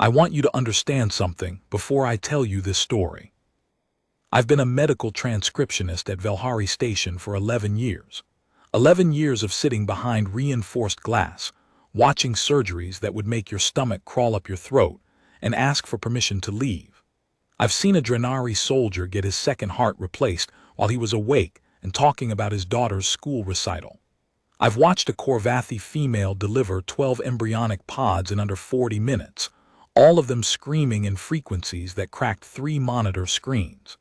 I want you to understand something before I tell you this story. I've been a medical transcriptionist at Valhari Station for 11 years. 11 years of sitting behind reinforced glass, watching surgeries that would make your stomach crawl up your throat and ask for permission to leave. I've seen a Drenari soldier get his second heart replaced while he was awake and talking about his daughter's school recital. I've watched a Corvathi female deliver 12 embryonic pods in under 40 minutes, all of them screaming in frequencies that cracked 3 monitor screens.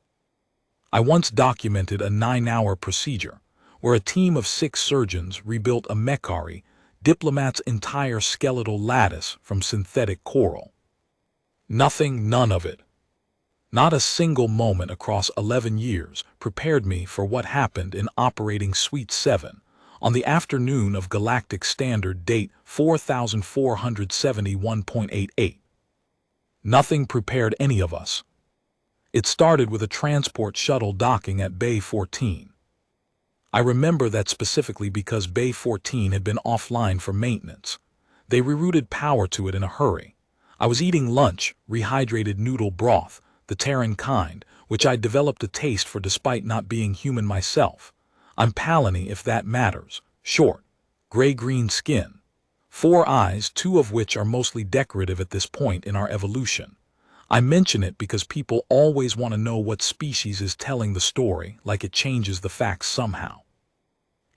I once documented a 9-hour procedure where a team of 6 surgeons rebuilt a Mechari diplomat's entire skeletal lattice from synthetic coral. None of it. Not a single moment across 11 years prepared me for what happened in Operating Suite 7 on the afternoon of Galactic Standard Date 4471.88. Nothing prepared any of us. It started with a transport shuttle docking at Bay 14. I remember that specifically because Bay 14 had been offline for maintenance. They rerouted power to it in a hurry. I was eating lunch, rehydrated noodle broth, the Terran kind, which I developed a taste for despite not being human myself. I'm Palani if that matters, short, gray-green skin, 4 eyes, 2 of which are mostly decorative at this point in our evolution. I mention it because people always want to know what species is telling the story, like it changes the facts somehow.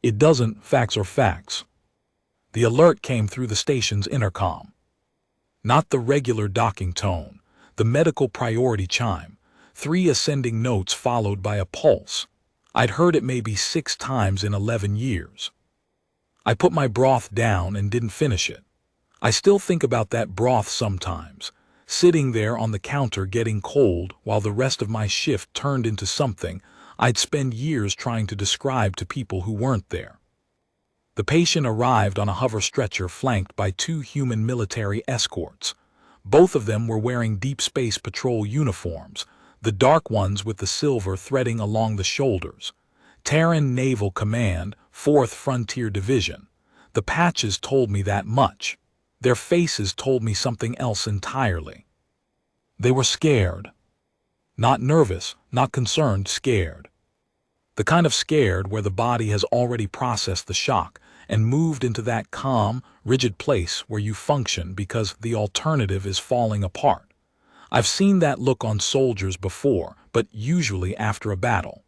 It doesn't. Facts are facts. The alert came through the station's intercom. Not the regular docking tone, the medical priority chime, 3 ascending notes followed by a pulse. I'd heard it maybe 6 times in 11 years. I put my broth down and didn't finish it. I still think about that broth sometimes, sitting there on the counter getting cold while the rest of my shift turned into something I'd spend years trying to describe to people who weren't there. The patient arrived on a hover stretcher flanked by 2 human military escorts. Both of them were wearing Deep Space Patrol uniforms, the dark ones with the silver threading along the shoulders. Terran Naval Command, 4th Frontier Division. The patches told me that much. Their faces told me something else entirely. They were scared. Not nervous, not concerned, scared. The kind of scared where the body has already processed the shock and moved into that calm, rigid place where you function because the alternative is falling apart. I've seen that look on soldiers before, but usually after a battle.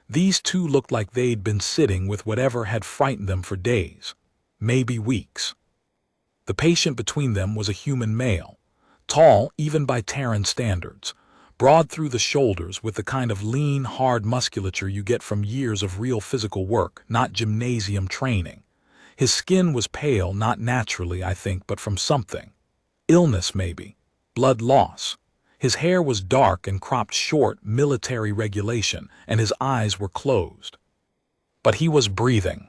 These 2 looked like they'd been sitting with whatever had frightened them for days, maybe weeks. The patient between them was a human male, tall even by Terran standards, broad through the shoulders with the kind of lean, hard musculature you get from years of real physical work, not gymnasium training. His skin was pale, not naturally, I think, but from something. Illness, maybe. Blood loss. His hair was dark and cropped short, military regulation, and his eyes were closed. But he was breathing.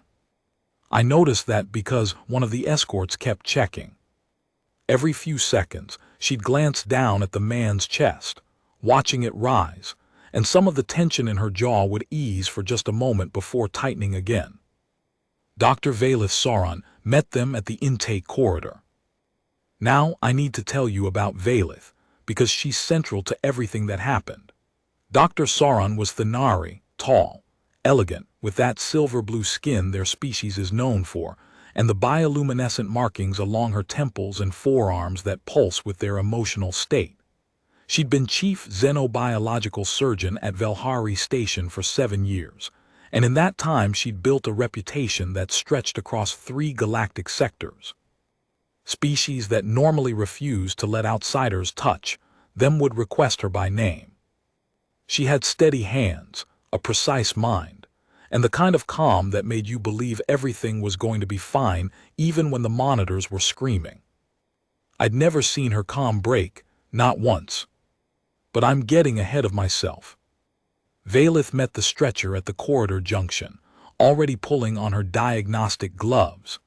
I noticed that because one of the escorts kept checking. Every few seconds, she'd glance down at the man's chest, watching it rise, and some of the tension in her jaw would ease for just a moment before tightening again. Dr. Valith Sauron met them at the intake corridor. Now I need to tell you about Valith, because she's central to everything that happened. Dr. Sauron was Thanari, tall, elegant, with that silver-blue skin their species is known for, and the bioluminescent markings along her temples and forearms that pulse with their emotional state. She'd been chief xenobiological surgeon at Valhari Station for 7 years, and in that time she'd built a reputation that stretched across 3 galactic sectors. Species that normally refused to let outsiders touch them would request her by name. She had steady hands, a precise mind, and the kind of calm that made you believe everything was going to be fine even when the monitors were screaming. I'd never seen her calm break, not once. But I'm getting ahead of myself. Valith met the stretcher at the corridor junction, already pulling on her diagnostic gloves.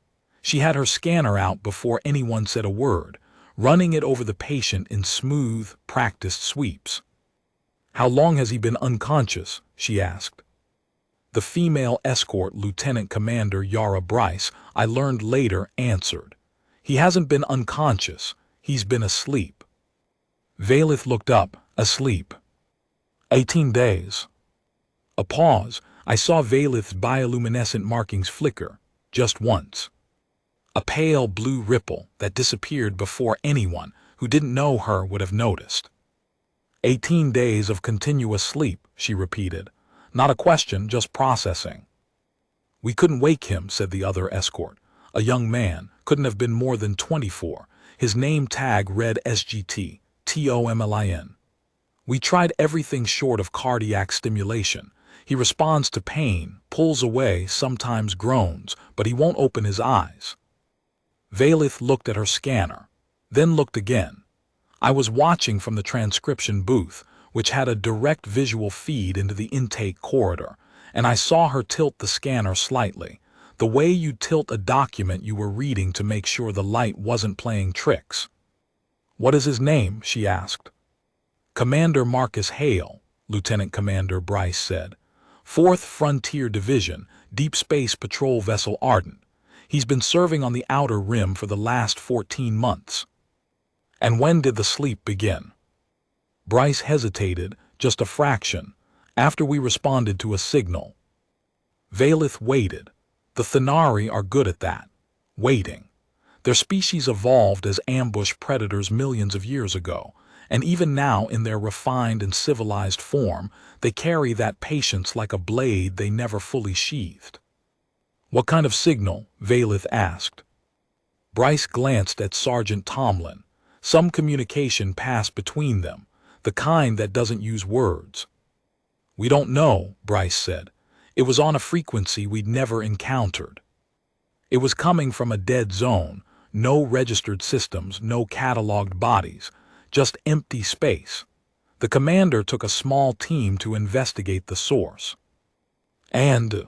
She had her scanner out before anyone said a word, running it over the patient in smooth, practiced sweeps. "How long has he been unconscious?" she asked. The female escort, Lieutenant Commander Yara Bryce, I learned later, answered, "He hasn't been unconscious, he's been asleep." Valith looked up, asleep. 18 days. A pause. I saw Valith's bioluminescent markings flicker, just once. A pale blue ripple that disappeared before anyone who didn't know her would have noticed. 18 days of continuous sleep, she repeated. Not a question, just processing. We couldn't wake him, said the other escort. A young man, couldn't have been more than 24. His name tag read SGT, TOMLIN. We tried everything short of cardiac stimulation. He responds to pain, pulls away, sometimes groans, but he won't open his eyes. Valith looked at her scanner, then looked again. I was watching from the transcription booth, which had a direct visual feed into the intake corridor, and I saw her tilt the scanner slightly, the way you tilt a document you were reading to make sure the light wasn't playing tricks. What is his name? She asked. Commander Marcus Hale, Lieutenant Commander Bryce said. 4th Frontier Division, Deep Space Patrol Vessel Ardent. He's been serving on the Outer Rim for the last 14 months. And when did the sleep begin? Bryce hesitated, just a fraction, after we responded to a signal. Valith waited. The Thenari are good at that. Waiting. Their species evolved as ambush predators millions of years ago, and even now in their refined and civilized form, they carry that patience like a blade they never fully sheathed. What kind of signal? Valith asked. Bryce glanced at Sergeant Tomlin. Some communication passed between them, the kind that doesn't use words. We don't know, Bryce said. It was on a frequency we'd never encountered. It was coming from a dead zone, no registered systems, no cataloged bodies, just empty space. The commander took a small team to investigate the source. And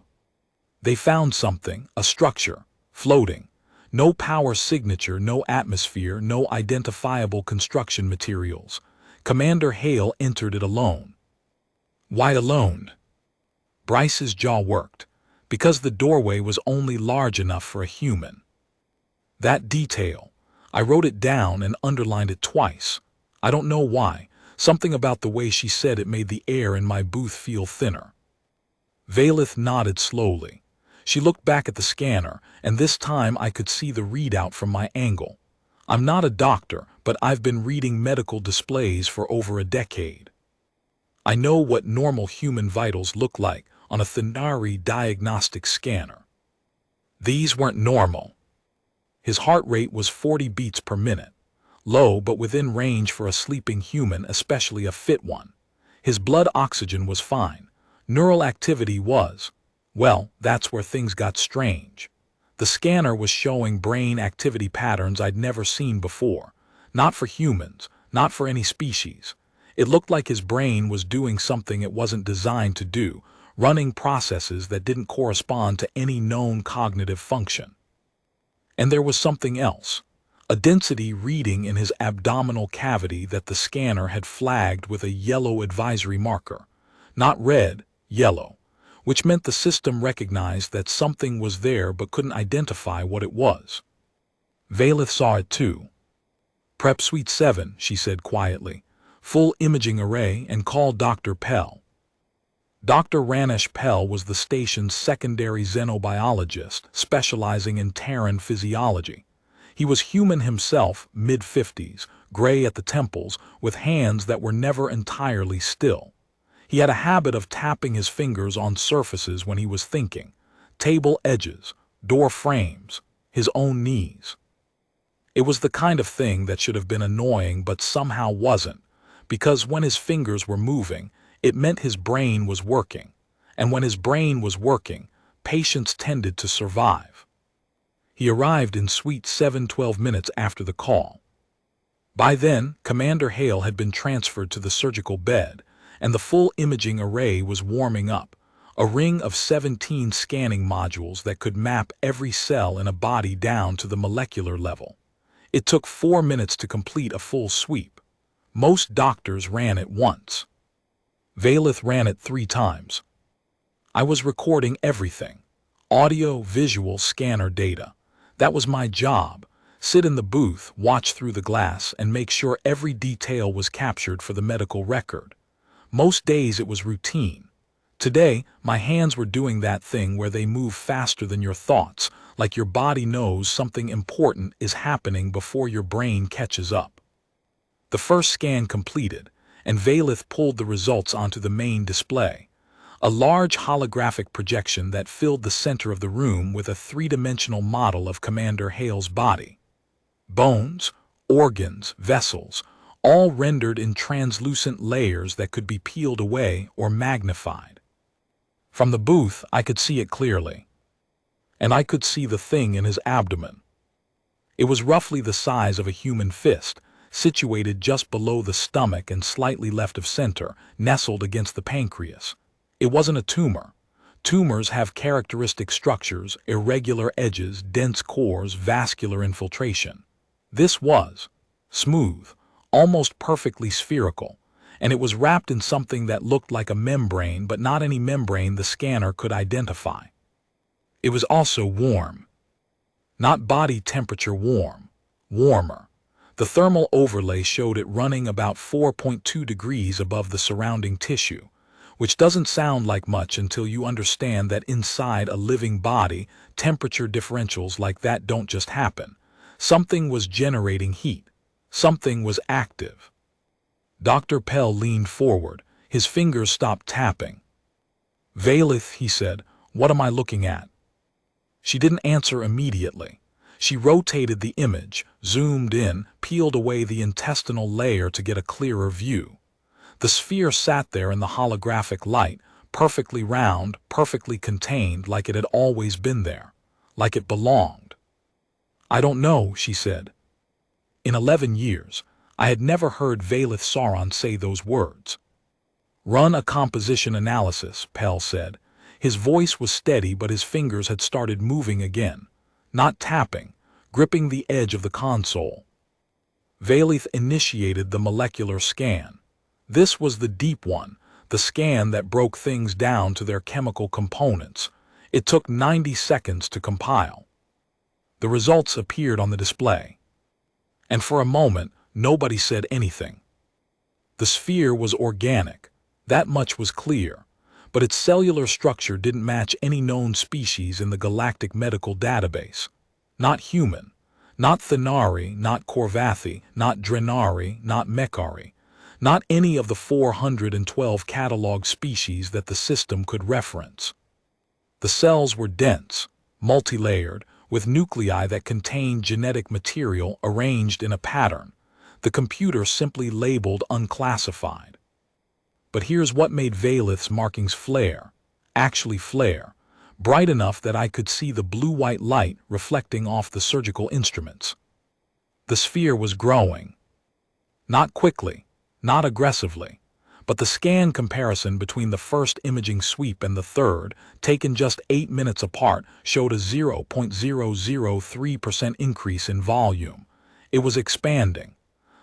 they found something, a structure, floating. No power signature, no atmosphere, no identifiable construction materials. Commander Hale entered it alone. Why alone? Bryce's jaw worked, because the doorway was only large enough for a human. That detail, I wrote it down and underlined it twice. I don't know why. Something about the way she said it made the air in my booth feel thinner. Valith nodded slowly. She looked back at the scanner, and this time I could see the readout from my angle. I'm not a doctor, but I've been reading medical displays for over a decade. I know what normal human vitals look like on a Thenari diagnostic scanner. These weren't normal. His heart rate was 40 beats per minute. Low, but within range for a sleeping human, especially a fit one. His blood oxygen was fine. Neural activity was. Well, that's where things got strange. The scanner was showing brain activity patterns I'd never seen before. Not for humans, not for any species. It looked like his brain was doing something it wasn't designed to do, running processes that didn't correspond to any known cognitive function. And there was something else. A density reading in his abdominal cavity that the scanner had flagged with a yellow advisory marker. Not red, yellow. Which meant the system recognized that something was there but couldn't identify what it was. Valith saw it too. Prep Suite 7, she said quietly. Full imaging array, and call Dr. Pell. Dr. Ranesh Pell was the station's secondary xenobiologist, specializing in Terran physiology. He was human himself, mid-50s, gray at the temples, with hands that were never entirely still. He had a habit of tapping his fingers on surfaces when he was thinking. Table edges, door frames, his own knees. It was the kind of thing that should have been annoying but somehow wasn't, because when his fingers were moving, it meant his brain was working. And when his brain was working, patients tended to survive. He arrived in Suite 7 12 minutes after the call. By then, Commander Hale had been transferred to the surgical bed, and the full imaging array was warming up, a ring of 17 scanning modules that could map every cell in a body down to the molecular level. It took 4 minutes to complete a full sweep. Most doctors ran it once. Valith ran it 3 times. I was recording everything. Audio, visual, scanner data. That was my job. sit in the booth, watch through the glass, and make sure every detail was captured for the medical record. Most days it was routine. Today, my hands were doing that thing where they move faster than your thoughts, like your body knows something important is happening before your brain catches up. The first scan completed, and Valith pulled the results onto the main display, a large holographic projection that filled the center of the room with a three-dimensional model of Commander Hale's body. Bones, organs, vessels, all rendered in translucent layers that could be peeled away or magnified. From the booth, I could see it clearly. And I could see the thing in his abdomen. It was roughly the size of a human fist, situated just below the stomach and slightly left of center, nestled against the pancreas. It wasn't a tumor. Tumors have characteristic structures, irregular edges, dense cores, vascular infiltration. This was smooth, almost perfectly spherical, and it was wrapped in something that looked like a membrane, but not any membrane the scanner could identify. It was also warm. Not body temperature warm, warmer. The thermal overlay showed it running about 4.2 degrees above the surrounding tissue, which doesn't sound like much until you understand that inside a living body, temperature differentials like that don't just happen. Something was generating heat. Something was active. Dr. Pell leaned forward. His fingers stopped tapping. "Valith," he said, "what am I looking at?" She didn't answer immediately. She rotated the image, zoomed in, peeled away the intestinal layer to get a clearer view. The sphere sat there in the holographic light, perfectly round, perfectly contained, like it had always been there, like it belonged. "I don't know," she said. In 11 years, I had never heard Valith Sauron say those words. "Run a composition analysis," Pell said. His voice was steady, but his fingers had started moving again, not tapping, gripping the edge of the console. Valith initiated the molecular scan. This was the deep one, the scan that broke things down to their chemical components. It took 90 seconds to compile. The results appeared on the display. And for a moment, nobody said anything. The sphere was organic, that much was clear, but its cellular structure didn't match any known species in the galactic medical database. Not human, not Thenari, not Korvathi, not Drenari, not Mekari, not any of the 412 catalog species that the system could reference. The cells were dense, multi-layered, with nuclei that contained genetic material arranged in a pattern. The computer simply labeled unclassified. But here's what made Valith's markings flare, actually flare, bright enough that I could see the blue-white light reflecting off the surgical instruments. The sphere was growing. Not quickly, not aggressively, but the scan comparison between the first imaging sweep and the third, taken just 8 minutes apart, showed a 0.003% increase in volume. It was expanding,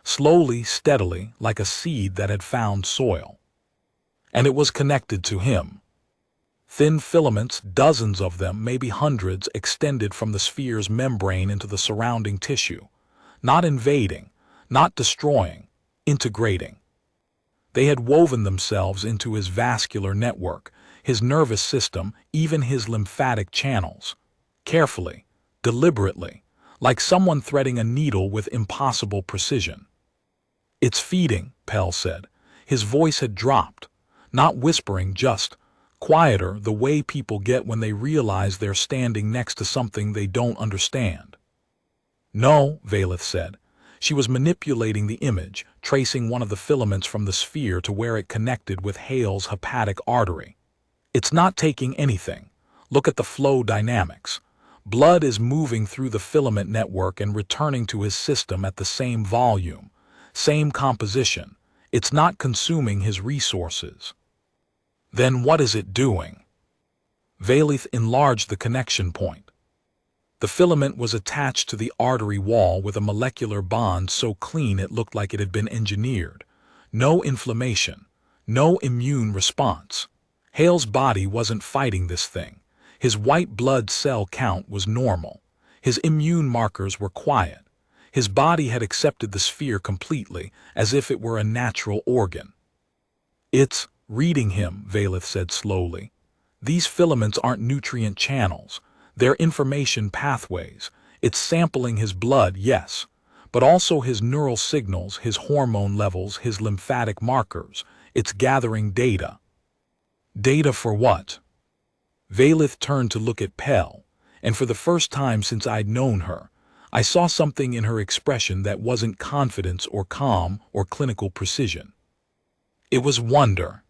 slowly, steadily, like a seed that had found soil. And it was connected to him. Thin filaments, dozens of them, maybe hundreds, extended from the sphere's membrane into the surrounding tissue, not invading, not destroying, integrating. They had woven themselves into his vascular network, his nervous system, even his lymphatic channels. Carefully, deliberately, like someone threading a needle with impossible precision. "It's feeding," Pell said. His voice had dropped, not whispering, just quieter, the way people get when they realize they're standing next to something they don't understand. "No," Valith said. She was manipulating the image, tracing one of the filaments from the sphere to where it connected with Hale's hepatic artery. "It's not taking anything. Look at the flow dynamics. Blood is moving through the filament network and returning to his system at the same volume, same composition. It's not consuming his resources." "Then what is it doing?" Valith enlarged the connection point. The filament was attached to the artery wall with a molecular bond so clean it looked like it had been engineered. No inflammation, no immune response. Hale's body wasn't fighting this thing. His white blood cell count was normal. His immune markers were quiet. His body had accepted the sphere completely, as if it were a natural organ. "It's reading him," Valeth said slowly. "These filaments aren't nutrient channels. They're information pathways. It's sampling his blood, yes, but also his neural signals, his hormone levels, his lymphatic markers. It's gathering data." "Data for what?" Valeth turned to look at Pell, and for the first time since I'd known her, I saw something in her expression that wasn't confidence or calm or clinical precision. It was wonder.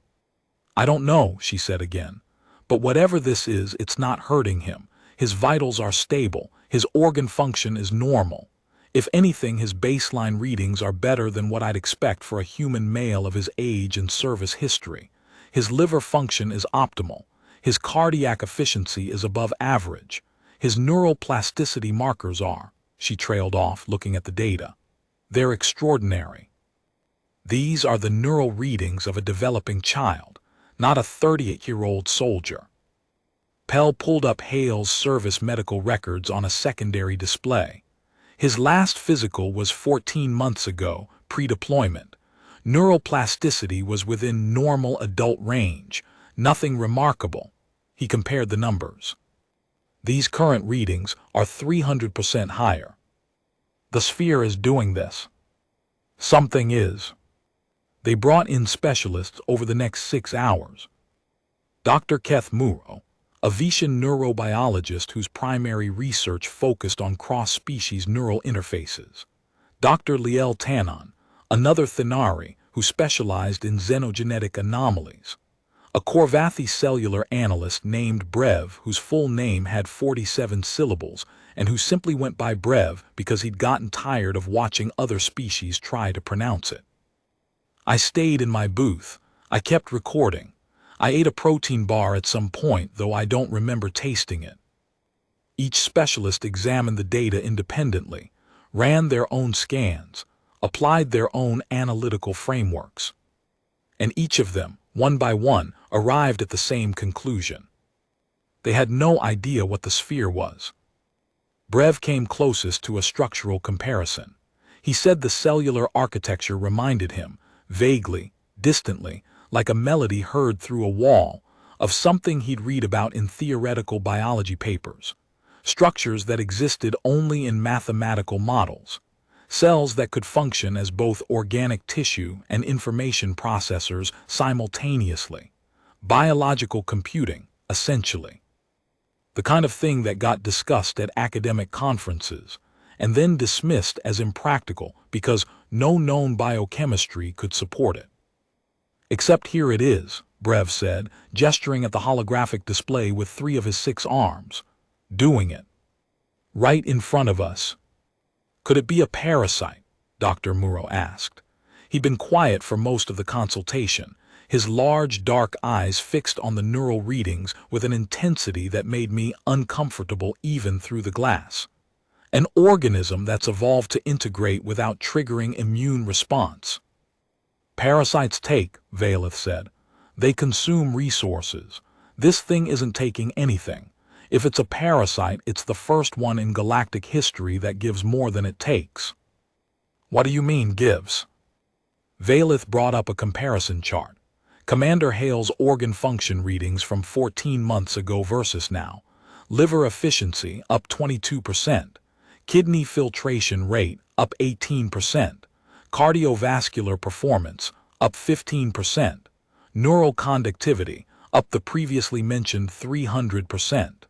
"I don't know," she said again, "but whatever this is, it's not hurting him. His vitals are stable. His organ function is normal. If anything, his baseline readings are better than what I'd expect for a human male of his age and service history. His liver function is optimal. His cardiac efficiency is above average. His neural plasticity markers are," she trailed off, looking at the data, "they're extraordinary. These are the neural readings of a developing child, not a 38-year-old soldier." Pell pulled up Hale's service medical records on a secondary display. His last physical was 14 months ago, pre-deployment. Neural plasticity was within normal adult range, nothing remarkable. He compared the numbers. "These current readings are 300% higher. The sphere is doing this. Something is." They brought in specialists over the next 6 hours. Dr. Keth Muro, a Vietian neurobiologist whose primary research focused on cross-species neural interfaces. Dr. Liel Tanon, another Thenari who specialized in xenogenetic anomalies. A Corvathi cellular analyst named Brev, whose full name had 47 syllables and who simply went by Brev because he'd gotten tired of watching other species try to pronounce it. I stayed in my booth. I kept recording. I ate a protein bar at some point, though I don't remember tasting it. Each specialist examined the data independently, ran their own scans, applied their own analytical frameworks. And each of them, one by one, arrived at the same conclusion. They had no idea what the sphere was. Brev came closest to a structural comparison. He said the cellular architecture reminded him, vaguely, distantly, like a melody heard through a wall, of something he'd read about in theoretical biology papers. Structures that existed only in mathematical models. Cells that could function as both organic tissue and information processors simultaneously. Biological computing, essentially. The kind of thing that got discussed at academic conferences, and then dismissed as impractical because no known biochemistry could support it. "Except here it is," Brev said, gesturing at the holographic display with 3 of his 6 arms. "Doing it. Right in front of us." "Could it be a parasite?" Dr. Muro asked. He'd been quiet for most of the consultation, his large dark eyes fixed on the neural readings with an intensity that made me uncomfortable even through the glass. "An organism that's evolved to integrate without triggering immune response." "Parasites take," Valeth said. "They consume resources. This thing isn't taking anything. If it's a parasite, it's the first one in galactic history that gives more than it takes." "What do you mean, gives?" Valeth brought up a comparison chart. Commander Hale's organ function readings from 14 months ago versus now. Liver efficiency up 22%. Kidney filtration rate up 18%. Cardiovascular performance up 15%. Neural conductivity up the previously mentioned 300%.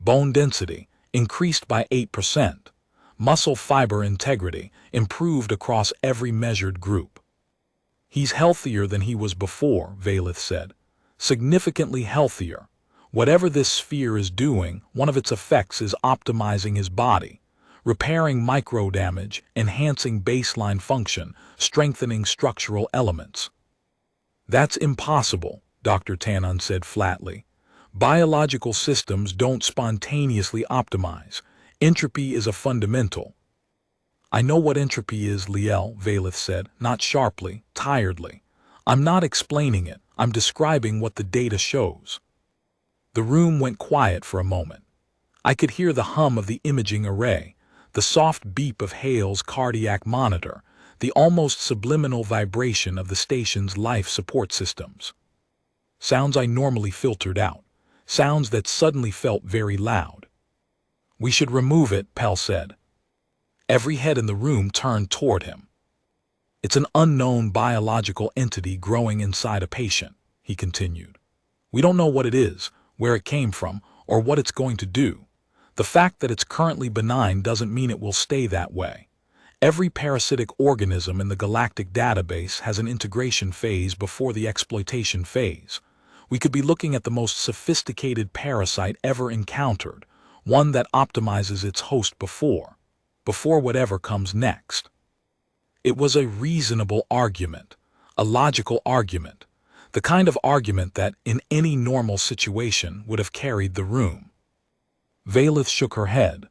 Bone density increased by 8%. Muscle fiber integrity improved across every measured group. "He's healthier than he was before," Valeth said. "Significantly healthier. Whatever this sphere is doing, one of its effects is optimizing his body, repairing microdamage, enhancing baseline function, strengthening structural elements." "That's impossible," Dr. Tanon said flatly. "Biological systems don't spontaneously optimize. Entropy is a fundamental." "I know what entropy is, Liel," Valeth said, not sharply, tiredly. "I'm not explaining it. I'm describing what the data shows." The room went quiet for a moment. I could hear the hum of the imaging array, the soft beep of Hale's cardiac monitor, the almost subliminal vibration of the station's life support systems. Sounds I normally filtered out, sounds that suddenly felt very loud. "We should remove it," Pell said. Every head in the room turned toward him. "It's an unknown biological entity growing inside a patient," he continued. "We don't know what it is, where it came from, or what it's going to do. The fact that it's currently benign doesn't mean it will stay that way. Every parasitic organism in the galactic database has an integration phase before the exploitation phase. We could be looking at the most sophisticated parasite ever encountered, one that optimizes its host before whatever comes next." It was a reasonable argument, a logical argument, the kind of argument that, in any normal situation, would have carried the room. Valeth shook her head.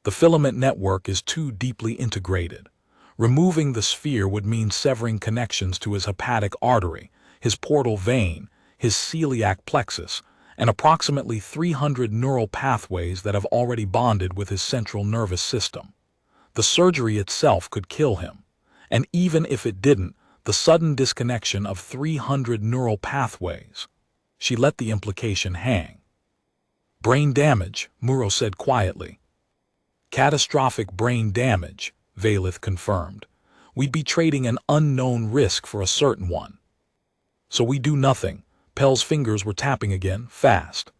"The filament network is too deeply integrated. Removing the sphere would mean severing connections to his hepatic artery, his portal vein, his celiac plexus, and approximately 300 neural pathways that have already bonded with his central nervous system. The surgery itself could kill him, and even if it didn't, the sudden disconnection of 300 neural pathways." She let the implication hang. "Brain damage," Muro said quietly. "Catastrophic brain damage," Valeth confirmed. "We'd be trading an unknown risk for a certain one." "So we do nothing." Pell's fingers were tapping again, fast.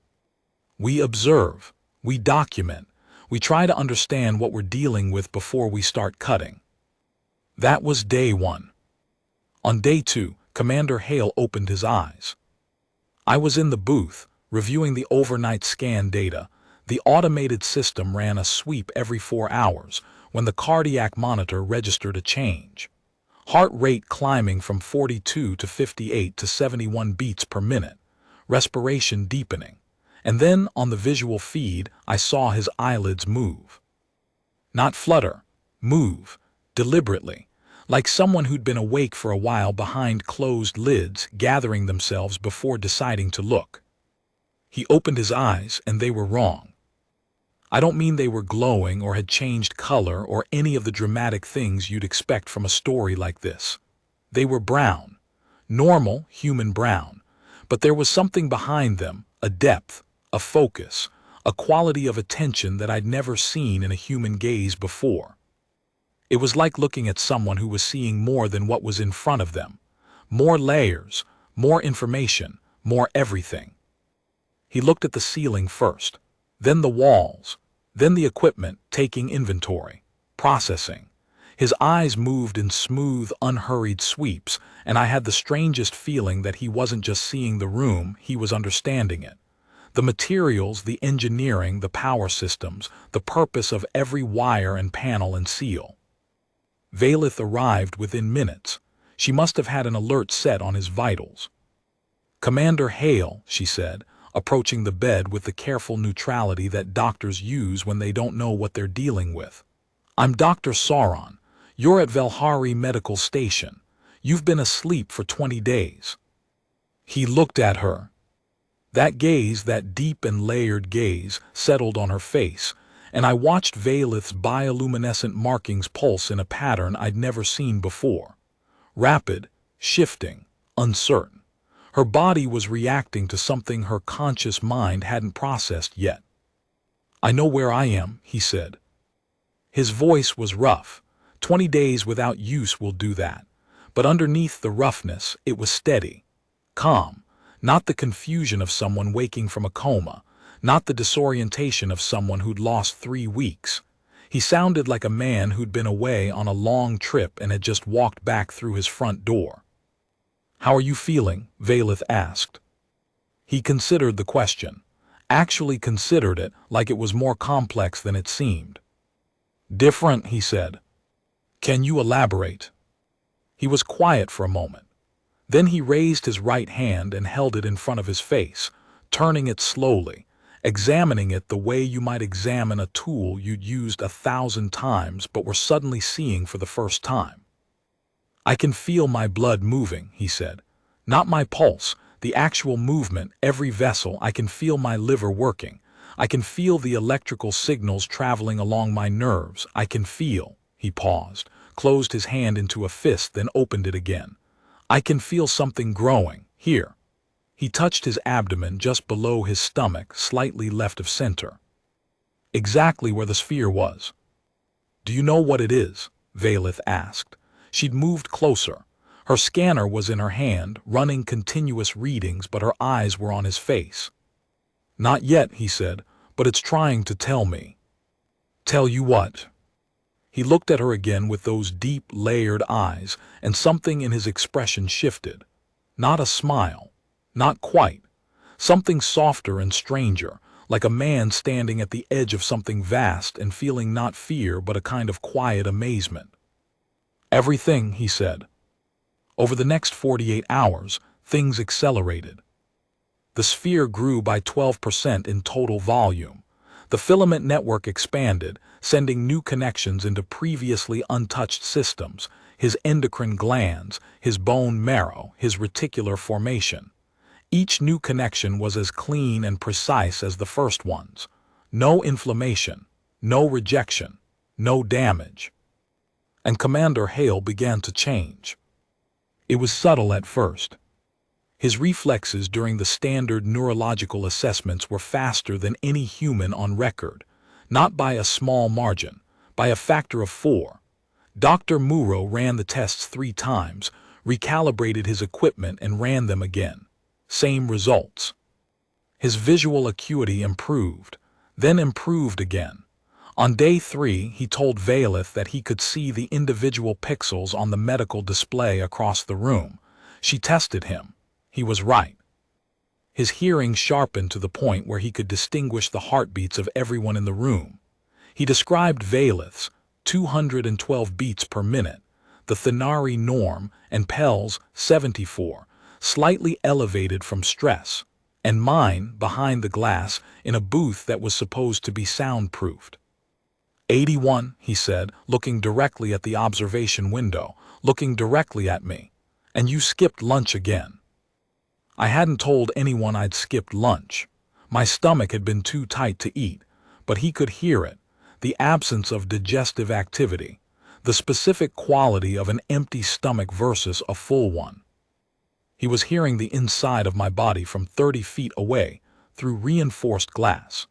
"We observe. We document. We try to understand what we're dealing with before we start cutting." That was day one. On day two, Commander Hale opened his eyes. "I was in the booth, reviewing the overnight scan data. The automated system ran a sweep every 4 hours when the cardiac monitor registered a change. Heart rate climbing from 42 to 58 to 71 beats per minute, respiration deepening. And then, on the visual feed, I saw his eyelids move. Not flutter, move, deliberately, like someone who'd been awake for a while behind closed lids, gathering themselves before deciding to look. He opened his eyes, and they were wrong. I don't mean they were glowing or had changed color or any of the dramatic things you'd expect from a story like this. They were brown, normal human brown, but there was something behind them, a depth, a focus, a quality of attention that I'd never seen in a human gaze before. It was like looking at someone who was seeing more than what was in front of them, more layers, more information, more everything. He looked at the ceiling first, then the walls, then the equipment, taking inventory, processing. His eyes moved in smooth, unhurried sweeps, and I had the strangest feeling that he wasn't just seeing the room, he was understanding it. The materials, the engineering, the power systems, the purpose of every wire and panel and seal. Valeth arrived within minutes. She must have had an alert set on his vitals. "Commander Hale," she said, approaching the bed with the careful neutrality that doctors use when they don't know what they're dealing with. "I'm Dr. Sauron. You're at Velhari Medical Station. You've been asleep for 20 days. He looked at her. That gaze, that deep and layered gaze, settled on her face, and I watched Valeth's bioluminescent markings pulse in a pattern I'd never seen before. Rapid, shifting, uncertain. Her body was reacting to something her conscious mind hadn't processed yet. "I know where I am," he said. His voice was rough. 20 days without use will do that. But underneath the roughness, it was steady, calm, not the confusion of someone waking from a coma, not the disorientation of someone who'd lost 3 weeks. He sounded like a man who'd been away on a long trip and had just walked back through his front door. "How are you feeling?" Valeth asked. He considered the question, actually considered it like it was more complex than it seemed. "Different," he said. "Can you elaborate?" He was quiet for a moment. Then he raised his right hand and held it in front of his face, turning it slowly, examining it the way you might examine a tool you'd used 1,000 times but were suddenly seeing for the first time. "I can feel my blood moving," he said. "Not my pulse, the actual movement, every vessel. I can feel my liver working. I can feel the electrical signals traveling along my nerves. I can feel, he paused, closed his hand into a fist, then opened it again. I can feel something growing, here. He touched his abdomen just below his stomach, slightly left of center. Exactly where the sphere was. Do you know what it is? Valeth asked. She'd moved closer. Her scanner was in her hand, running continuous readings, but her eyes were on his face. Not yet, he said, but it's trying to tell me. Tell you what? He looked at her again with those deep, layered eyes, and something in his expression shifted. Not a smile. Not quite. Something softer and stranger, like a man standing at the edge of something vast and feeling not fear but a kind of quiet amazement. Everything, he said. Over the next 48 hours, things accelerated. The sphere grew by 12% in total volume. The filament network expanded, sending new connections into previously untouched systems, his endocrine glands, his bone marrow, his reticular formation. Each new connection was as clean and precise as the first ones. No inflammation, no rejection, no damage. And Commander Hale began to change. It was subtle at first. His reflexes during the standard neurological assessments were faster than any human on record, not by a small margin, by a factor of 4. Dr. Muro ran the tests 3 times, recalibrated his equipment and ran them again. Same results. His visual acuity improved, then improved again. On day 3, he told Valeth that he could see the individual pixels on the medical display across the room. She tested him. He was right. His hearing sharpened to the point where he could distinguish the heartbeats of everyone in the room. He described Valeth's 212 beats per minute, the Thenari norm, and Pell's 74, slightly elevated from stress, and mine behind the glass in a booth that was supposed to be soundproofed. 81, he said, looking directly at the observation window, looking directly at me. And you skipped lunch again. I hadn't told anyone I'd skipped lunch. My stomach had been too tight to eat, but he could hear it, the absence of digestive activity, the specific quality of an empty stomach versus a full one. He was hearing the inside of my body from 30 feet away through reinforced glass.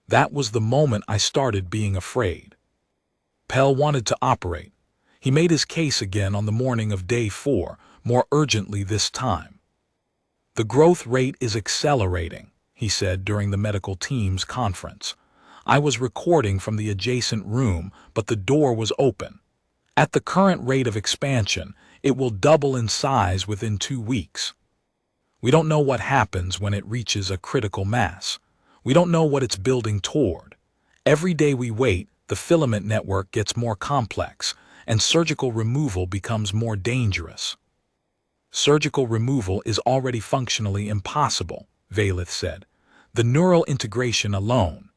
That was the moment I started being afraid. Pell wanted to operate. He made his case again on the morning of day 4, more urgently this time. The growth rate is accelerating, he said during the medical team's conference. I was recording from the adjacent room, but the door was open. At the current rate of expansion, it will double in size within 2 weeks. We don't know what happens when it reaches a critical mass. We don't know what it's building toward. Every day we wait, the filament network gets more complex, and surgical removal becomes more dangerous. Surgical removal is already functionally impossible, Valeth said. The neural integration alone.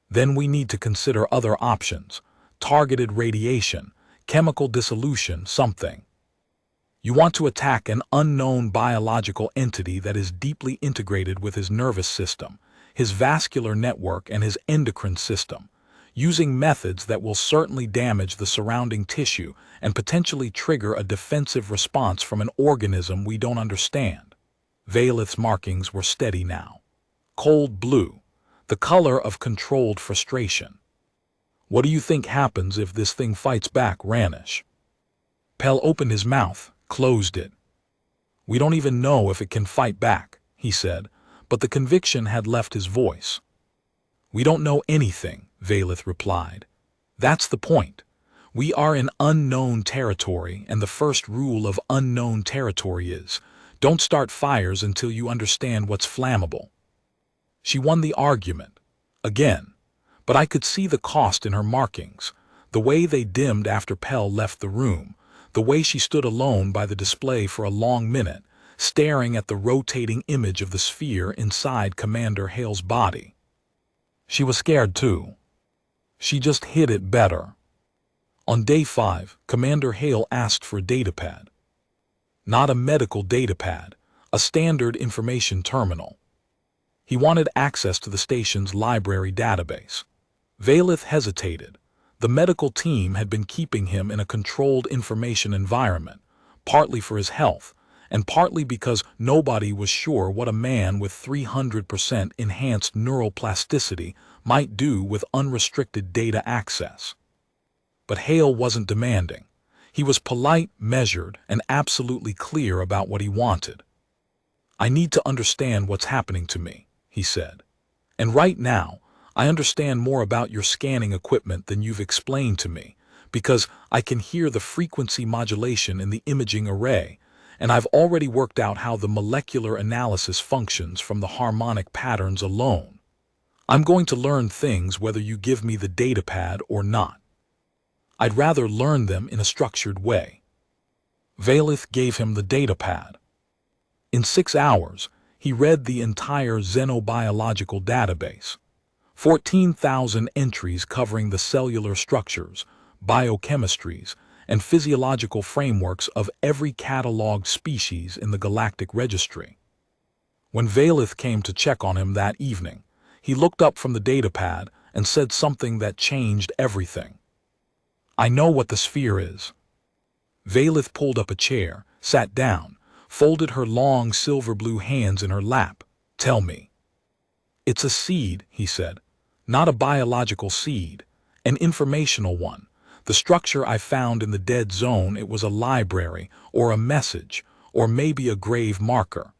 Then we need to consider other options, targeted radiation, chemical dissolution, something. You want to attack an unknown biological entity that is deeply integrated with his nervous system, his vascular network, and his endocrine system, using methods that will certainly damage the surrounding tissue and potentially trigger a defensive response from an organism we don't understand. Valeth's markings were steady now. Cold blue, the color of controlled frustration. What do you think happens if this thing fights back, Ranish? Pell opened his mouth, closed it. We don't even know if it can fight back, he said, but the conviction had left his voice. We don't know anything, Valeth replied. That's the point. We are in unknown territory, and the first rule of unknown territory is, don't start fires until you understand what's flammable. She won the argument, again, but I could see the cost in her markings, the way they dimmed after Pell left the room, the way she stood alone by the display for a long minute, staring at the rotating image of the sphere inside Commander Hale's body. She was scared too. She just hid it better. On day 5, Commander Hale asked for a datapad. Not a medical datapad, a standard information terminal. He wanted access to the station's library database. Valeth hesitated. The medical team had been keeping him in a controlled information environment, partly for his health, and partly because nobody was sure what a man with 300% enhanced neuroplasticity might do with unrestricted data access. But Hale wasn't demanding. He was polite, measured, and absolutely clear about what he wanted. "I need to understand what's happening to me," he said. "And right now, I understand more about your scanning equipment than you've explained to me, because I can hear the frequency modulation in the imaging array, and I've already worked out how the molecular analysis functions from the harmonic patterns alone. I'm going to learn things whether you give me the datapad or not. I'd rather learn them in a structured way." Valeth gave him the datapad. In 6 hours, he read the entire xenobiological database. 14,000 entries covering the cellular structures, biochemistries, and physiological frameworks of every cataloged species in the galactic registry. When Valeth came to check on him that evening, he looked up from the datapad and said something that changed everything. "I know what the sphere is." Valeth pulled up a chair, sat down, folded her long silver-blue hands in her lap. "Tell me." "It's a seed," he said. "Not a biological seed, an informational one. The structure I found in the dead zone, it was a library, or a message, or maybe a grave marker.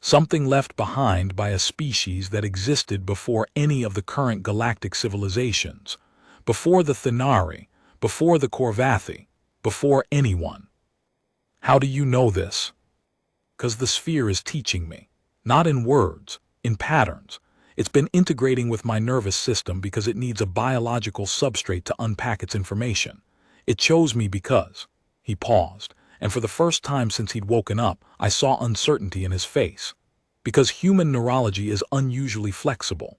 Something left behind by a species that existed before any of the current galactic civilizations, before the Thenari, before the Korvathi, before anyone." "How do you know this?" "'Cause the sphere is teaching me. Not in words, in patterns. It's been integrating with my nervous system because it needs a biological substrate to unpack its information. It chose me because—" He paused, and for the first time since he'd woken up, I saw uncertainty in his face. "Because human neurology is unusually flexible.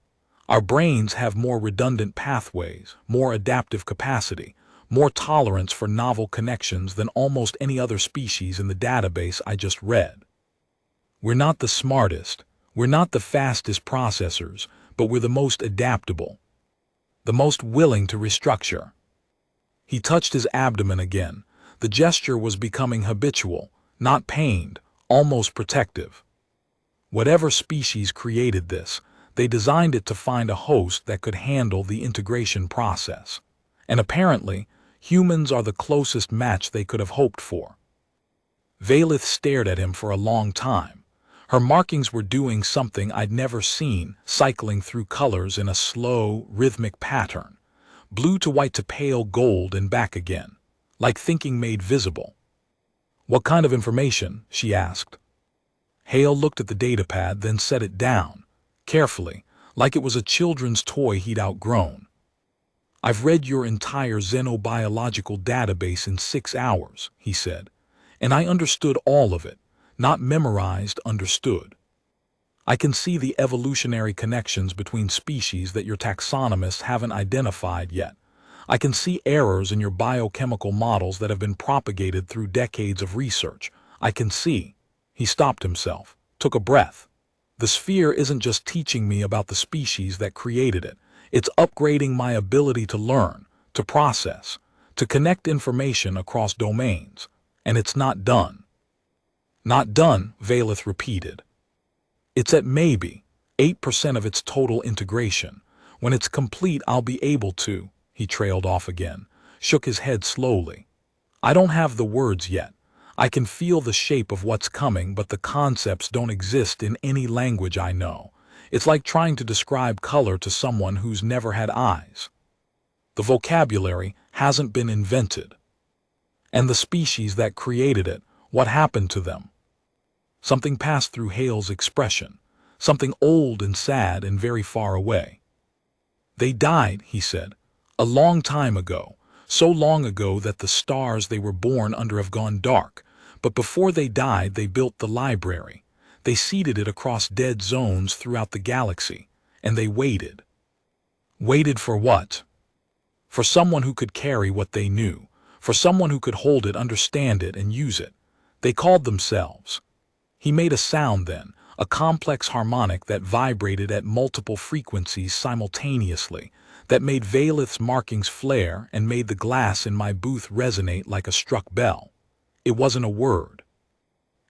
Our brains have more redundant pathways, more adaptive capacity, more tolerance for novel connections than almost any other species in the database I just read. We're not the smartest, we're not the fastest processors, but we're the most adaptable, the most willing to restructure." He touched his abdomen again. The gesture was becoming habitual, not pained, almost protective. Whatever species created this, they designed it to find a host that could handle the integration process. And apparently, humans are the closest match they could have hoped for. Valeth stared at him for a long time. Her markings were doing something I'd never seen, cycling through colors in a slow, rhythmic pattern. Blue to white to pale gold and back again, like thinking made visible. "What kind of information?" she asked. Hale looked at the datapad, then set it down, carefully, like it was a children's toy he'd outgrown. "I've read your entire xenobiological database in 6 hours, he said, "and I understood all of it, not memorized, understood. I can see the evolutionary connections between species that your taxonomists haven't identified yet. I can see errors in your biochemical models that have been propagated through decades of research. I can see—" He stopped himself, took a breath. "The sphere isn't just teaching me about the species that created it. It's upgrading my ability to learn, to process, to connect information across domains. And it's not done." "Not done," Valeth repeated. "It's at maybe 8% of its total integration. When it's complete, I'll be able to—" He trailed off again, shook his head slowly. "I don't have the words yet. I can feel the shape of what's coming, but the concepts don't exist in any language I know. It's like trying to describe color to someone who's never had eyes. The vocabulary hasn't been invented. And the species that created it, what happened to them?" Something passed through Hale's expression, something old and sad and very far away. "They died," he said, "a long time ago, so long ago that the stars they were born under have gone dark. But before they died, they built the library. They seeded it across dead zones throughout the galaxy, and they waited." "Waited for what?" "For someone who could carry what they knew, for someone who could hold it, understand it, and use it. They called themselves—" He made a sound then, a complex harmonic that vibrated at multiple frequencies simultaneously, that made Valeth's markings flare and made the glass in my booth resonate like a struck bell. It wasn't a word.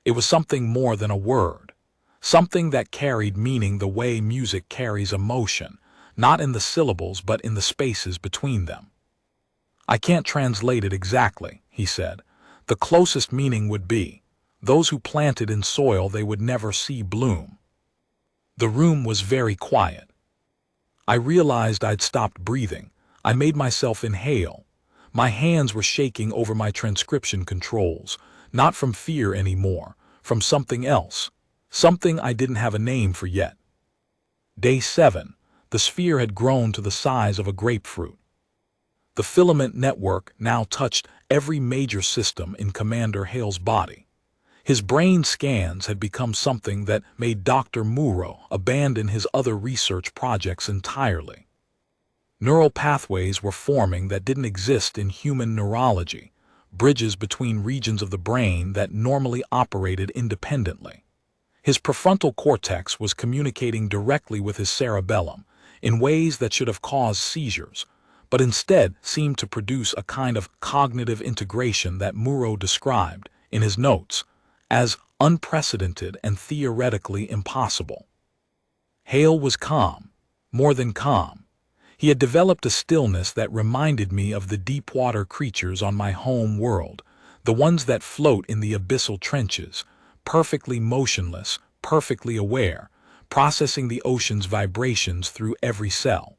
It was something more than a word. Something that carried meaning the way music carries emotion, not in the syllables but in the spaces between them. "I can't translate it exactly," he said. "The closest meaning would be, those who planted in soil they would never see bloom." The room was very quiet. I realized I'd stopped breathing. I made myself inhale. My hands were shaking over my transcription controls, not from fear anymore, from something else, something I didn't have a name for yet. Day 7, the sphere had grown to the size of a grapefruit. The filament network now touched every major system in Commander Hale's body. His brain scans had become something that made Dr. Muro abandon his other research projects entirely. Neural pathways were forming that didn't exist in human neurology, bridges between regions of the brain that normally operated independently. His prefrontal cortex was communicating directly with his cerebellum in ways that should have caused seizures, but instead seemed to produce a kind of cognitive integration that Muro described, in his notes, as unprecedented and theoretically impossible. Hale was calm, more than calm. He had developed a stillness that reminded me of the deep-water creatures on my home world, the ones that float in the abyssal trenches, perfectly motionless, perfectly aware, processing the ocean's vibrations through every cell.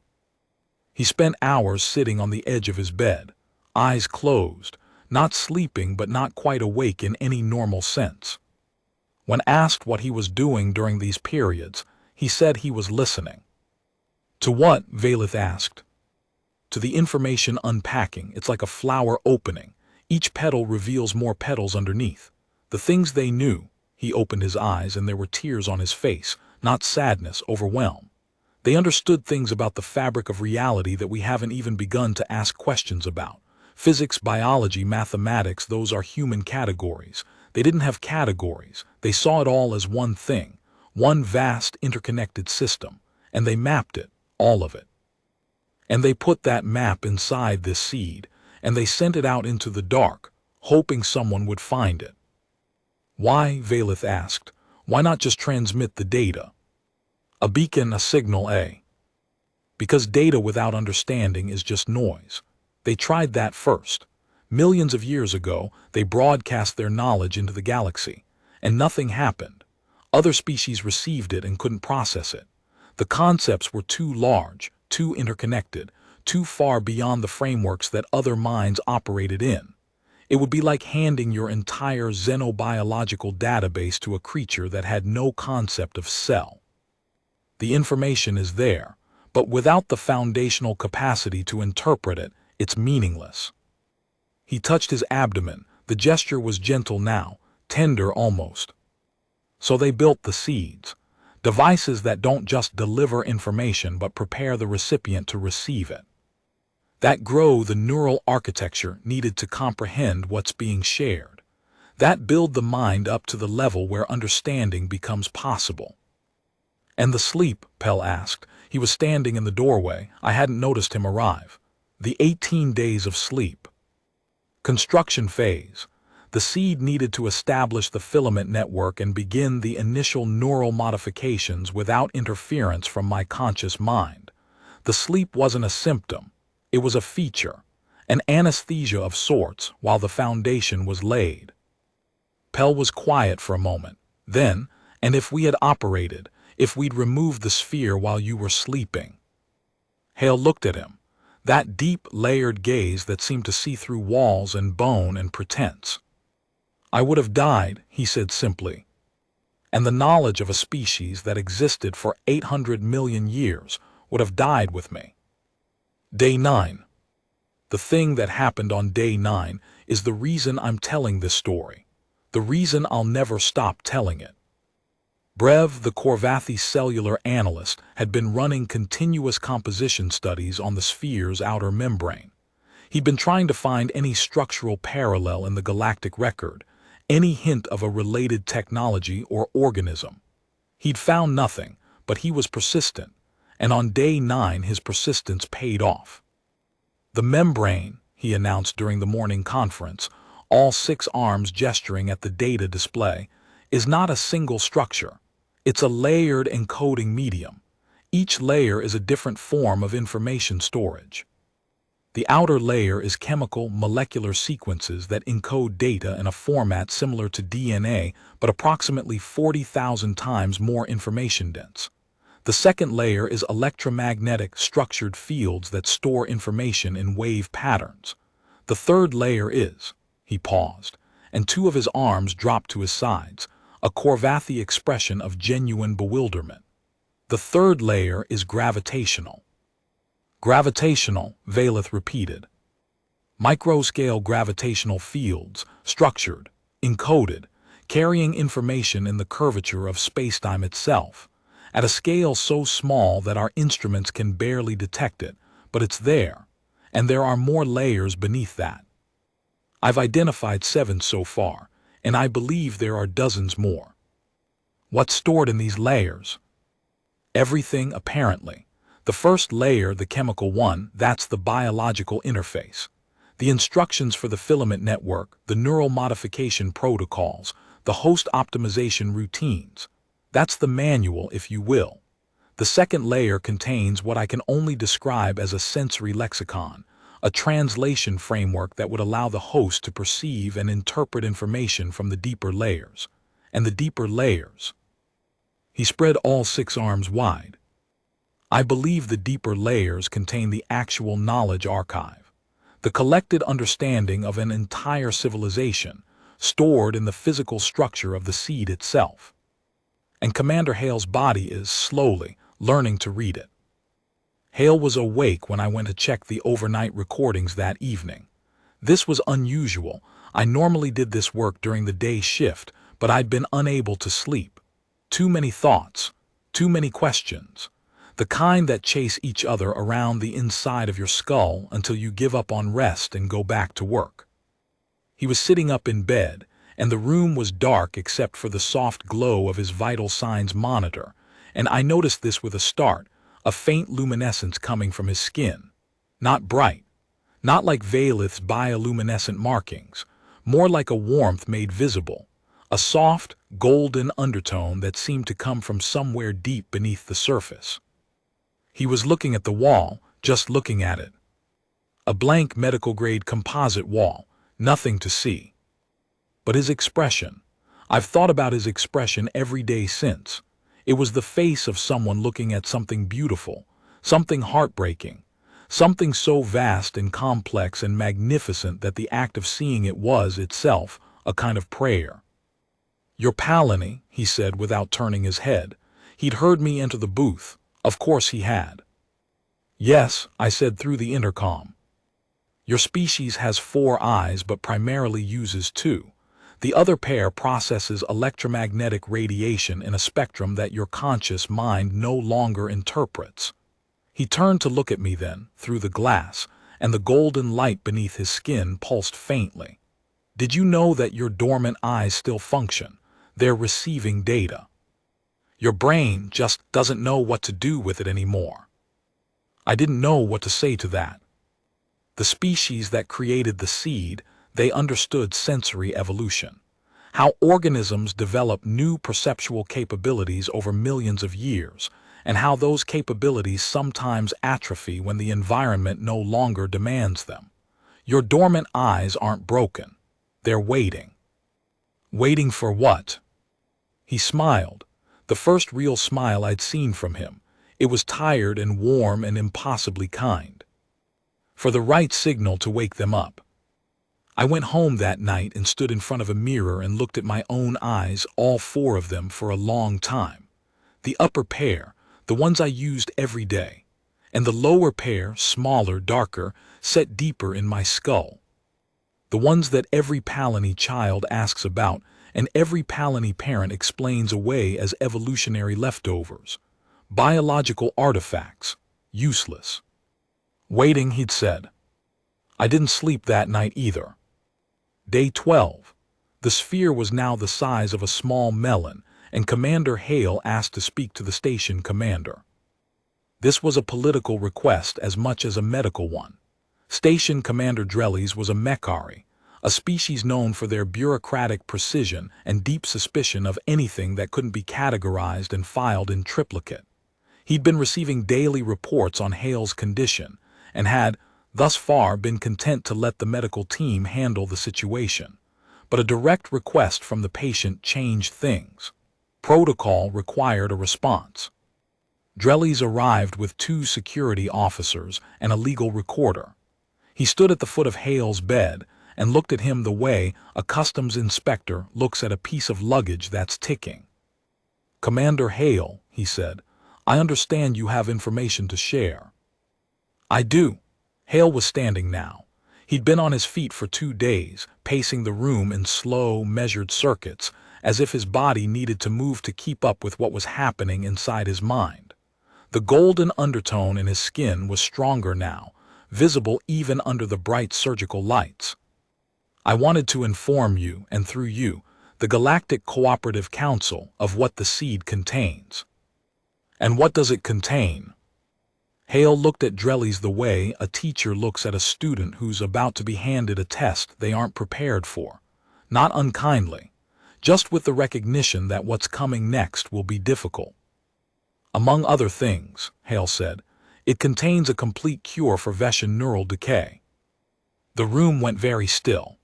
He spent hours sitting on the edge of his bed, eyes closed, not sleeping but not quite awake in any normal sense. When asked what he was doing during these periods, he said he was listening. "To what?" Valeth asked. "To the information unpacking. It's like a flower opening. Each petal reveals more petals underneath. The things they knew." He opened his eyes and there were tears on his face, not sadness, overwhelm. "They understood things about the fabric of reality that we haven't even begun to ask questions about. Physics, biology, mathematics, those are human categories. They didn't have categories. They saw it all as one thing, one vast interconnected system, and they mapped it, all of it. And they put that map inside this seed, and they sent it out into the dark, hoping someone would find it." "Why?" Valeth asked. "Why not just transmit the data? A beacon, a signal, Because data without understanding is just noise. They tried that first. Millions of years ago, they broadcast their knowledge into the galaxy, and nothing happened. Other species received it and couldn't process it. The concepts were too large, too interconnected, too far beyond the frameworks that other minds operated in. It would be like handing your entire xenobiological database to a creature that had no concept of cell. The information is there, but without the foundational capacity to interpret it, it's meaningless." He touched his abdomen. The gesture was gentle now, tender almost. "So they built the seeds. Devices that don't just deliver information but prepare the recipient to receive it. That grow the neural architecture needed to comprehend what's being shared. That build the mind up to the level where understanding becomes possible." "And the sleep?" Pell asked. He was standing in the doorway. I hadn't noticed him arrive. "The 18 days of sleep." "Construction phase. The seed needed to establish the filament network and begin the initial neural modifications without interference from my conscious mind. The sleep wasn't a symptom. It was a feature, an anesthesia of sorts while the foundation was laid." Pell was quiet for a moment. Then, "And if we had operated, if we'd removed the sphere while you were sleeping?" Hale looked at him, that deep, layered gaze that seemed to see through walls and bone and pretense. "I would have died," he said simply. "And the knowledge of a species that existed for 800 million years would have died with me." Day 9. The thing that happened on day 9 is the reason I'm telling this story, the reason I'll never stop telling it. Brev, the Korvathi cellular analyst, had been running continuous composition studies on the sphere's outer membrane. He'd been trying to find any structural parallel in the galactic record, any hint of a related technology or organism. He'd found nothing, but he was persistent, and on day 9 his persistence paid off. The membrane, he announced during the morning conference, all 6 arms gesturing at the data display, is not a single structure. It's a layered encoding medium. Each layer is a different form of information storage. The outer layer is chemical molecular sequences that encode data in a format similar to DNA, but approximately 40,000 times more information dense. The second layer is electromagnetic structured fields that store information in wave patterns. The third layer is, he paused, and 2 of his arms dropped to his sides, a Corvathy expression of genuine bewilderment. The third layer is gravitational. Gravitational, Valeth repeated. Microscale gravitational fields, structured, encoded, carrying information in the curvature of spacetime itself, at a scale so small that our instruments can barely detect it, but it's there, and there are more layers beneath that. I've identified 7 so far, and I believe there are dozens more. What's stored in these layers? Everything, apparently. The first layer, the chemical one, that's the biological interface. The instructions for the filament network, the neural modification protocols, the host optimization routines. That's the manual, if you will. The second layer contains what I can only describe as a sensory lexicon, a translation framework that would allow the host to perceive and interpret information from the deeper layers. And the deeper layers. He spread all 6 arms wide. I believe the deeper layers contain the actual knowledge archive, the collected understanding of an entire civilization, stored in the physical structure of the seed itself. And Commander Hale's body is, slowly, learning to read it. Hale was awake when I went to check the overnight recordings that evening. This was unusual. I normally did this work during the day shift, but I'd been unable to sleep. Too many thoughts, too many questions. The kind that chase each other around the inside of your skull until you give up on rest and go back to work. He was sitting up in bed, and the room was dark except for the soft glow of his vital signs monitor, and I noticed this with a start, a faint luminescence coming from his skin. Not bright, not like Valeth's bioluminescent markings, more like a warmth made visible, a soft, golden undertone that seemed to come from somewhere deep beneath the surface. He was looking at the wall, just looking at it. A blank medical-grade composite wall, nothing to see. But his expression, I've thought about his expression every day since. It was the face of someone looking at something beautiful, something heartbreaking, something so vast and complex and magnificent that the act of seeing it was, itself, a kind of prayer. "You're Palani," he said without turning his head. He'd heard me enter the booth. Of course he had. "Yes," I said through the intercom. "Your species has 4 eyes but primarily uses 2. The other pair processes electromagnetic radiation in a spectrum that your conscious mind no longer interprets." He turned to look at me then, through the glass, and the golden light beneath his skin pulsed faintly. "Did you know that your dormant eyes still function? They're receiving data. Your brain just doesn't know what to do with it anymore." I didn't know what to say to that. The species that created the seed, they understood sensory evolution. How organisms develop new perceptual capabilities over millions of years, and how those capabilities sometimes atrophy when the environment no longer demands them. Your dormant eyes aren't broken. They're waiting. Waiting for what? He smiled. The first real smile I'd seen from him. It was tired and warm and impossibly kind. For the right signal to wake them up. I went home that night and stood in front of a mirror and looked at my own eyes, all 4 of them, for a long time. The upper pair, the ones I used every day, and the lower pair, smaller, darker, set deeper in my skull. The ones that every Palani child asks about, and every Palani parent explains away as evolutionary leftovers, biological artifacts, useless. "Waiting," he'd said. I didn't sleep that night either. Day 12. The sphere was now the size of a small melon, and Commander Hale asked to speak to the station commander. This was a political request as much as a medical one. Station Commander Drellies was a Mechari, a species known for their bureaucratic precision and deep suspicion of anything that couldn't be categorized and filed in triplicate. He'd been receiving daily reports on Hale's condition and had, thus far, been content to let the medical team handle the situation. But a direct request from the patient changed things. Protocol required a response. Drellies arrived with 2 security officers and a legal recorder. He stood at the foot of Hale's bed and looked at him the way a customs inspector looks at a piece of luggage that's ticking. "Commander Hale," he said, "I understand you have information to share." "I do." Hale was standing now. He'd been on his feet for 2 days, pacing the room in slow, measured circuits, as if his body needed to move to keep up with what was happening inside his mind. The golden undertone in his skin was stronger now, visible even under the bright surgical lights. "I wanted to inform you, and through you, the Galactic Cooperative Council, of what the seed contains." "And what does it contain?" Hale looked at Drellies the way a teacher looks at a student who's about to be handed a test they aren't prepared for. Not unkindly, just with the recognition that what's coming next will be difficult. "Among other things," Hale said, "it contains a complete cure for Veshan neural decay." The room went very still.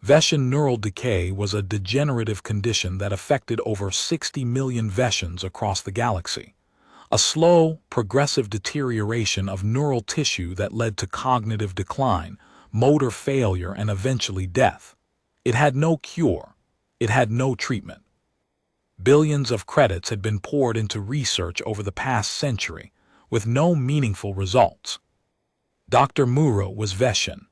Veshan neural decay was a degenerative condition that affected over 60 million Veshans across the galaxy. A slow, progressive deterioration of neural tissue that led to cognitive decline, motor failure, and eventually death. It had no cure. It had no treatment. Billions of credits had been poured into research over the past century, with no meaningful results. Dr. Muro was Veshan.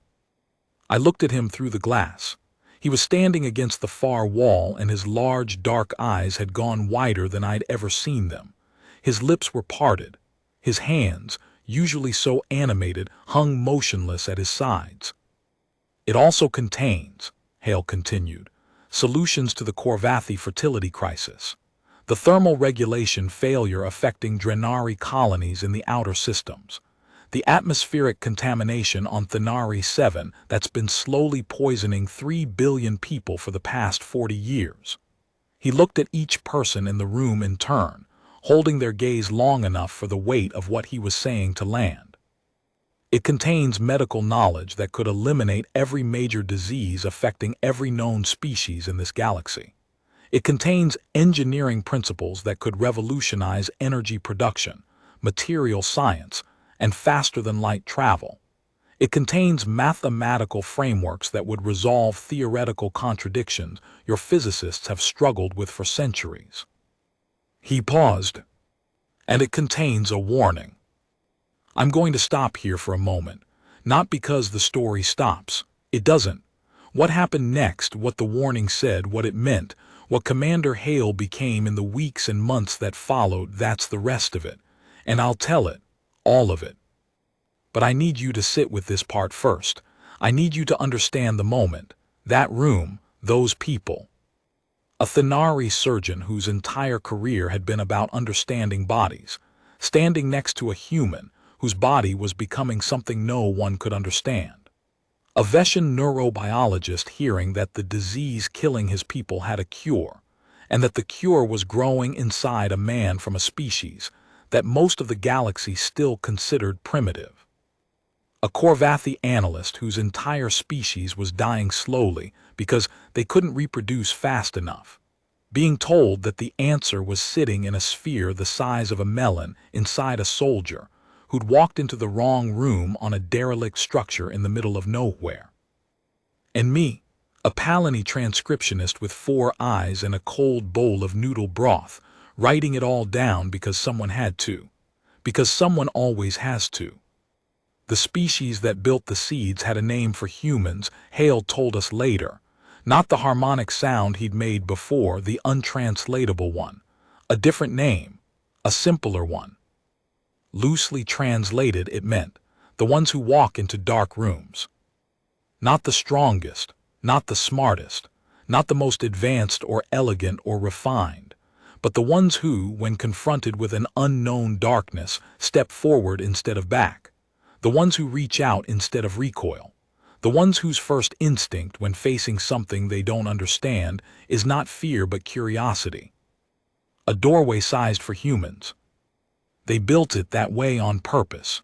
I looked at him through the glass. He was standing against the far wall, and his large, dark eyes had gone wider than I'd ever seen them. His lips were parted. His hands, usually so animated, hung motionless at his sides. "It also contains," Hale continued, "solutions to the Korvathi fertility crisis, the thermal regulation failure affecting Drenari colonies in the outer systems, the atmospheric contamination on Thenari 7 that's been slowly poisoning 3 billion people for the past 40 years. He looked at each person in the room in turn, holding their gaze long enough for the weight of what he was saying to land. "It contains medical knowledge that could eliminate every major disease affecting every known species in this galaxy. It contains engineering principles that could revolutionize energy production, material science, and faster-than-light travel. It contains mathematical frameworks that would resolve theoretical contradictions your physicists have struggled with for centuries." He paused. "And it contains a warning." I'm going to stop here for a moment, not because the story stops. It doesn't. What happened next, what the warning said, what it meant, what Commander Hale became in the weeks and months that followed, that's the rest of it. And I'll tell it. All of it. But I need you to sit with this part first. I need you to understand the moment, that room, those people. A Thenari surgeon whose entire career had been about understanding bodies, standing next to a human whose body was becoming something no one could understand. A Veshan neurobiologist hearing that the disease killing his people had a cure, and that the cure was growing inside a man from a species that most of the galaxy still considered primitive. A Korvathi analyst whose entire species was dying slowly because they couldn't reproduce fast enough, being told that the answer was sitting in a sphere the size of a melon inside a soldier who'd walked into the wrong room on a derelict structure in the middle of nowhere. And me, a Palani transcriptionist with 4 eyes and a cold bowl of noodle broth, writing it all down because someone had to. Because someone always has to. The species that built the seeds had a name for humans, Hale told us later. Not the harmonic sound he'd made before, the untranslatable one. A different name. A simpler one. Loosely translated, it meant the ones who walk into dark rooms. Not the strongest, not the smartest, not the most advanced or elegant or refined, but the ones who, when confronted with an unknown darkness, step forward instead of back, the ones who reach out instead of recoil, the ones whose first instinct when facing something they don't understand is not fear but curiosity. A doorway sized for humans. They built it that way on purpose.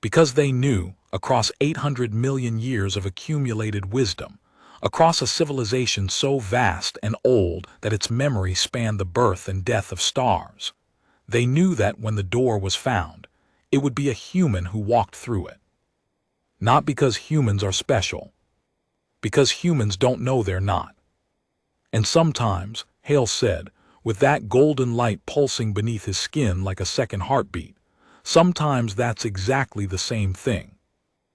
Because they knew, across 800 million years of accumulated wisdom, across a civilization so vast and old that its memory spanned the birth and death of stars, they knew that when the door was found, it would be a human who walked through it. Not because humans are special, because humans don't know they're not. And sometimes, Hale said, with that golden light pulsing beneath his skin like a second heartbeat, sometimes that's exactly the same thing.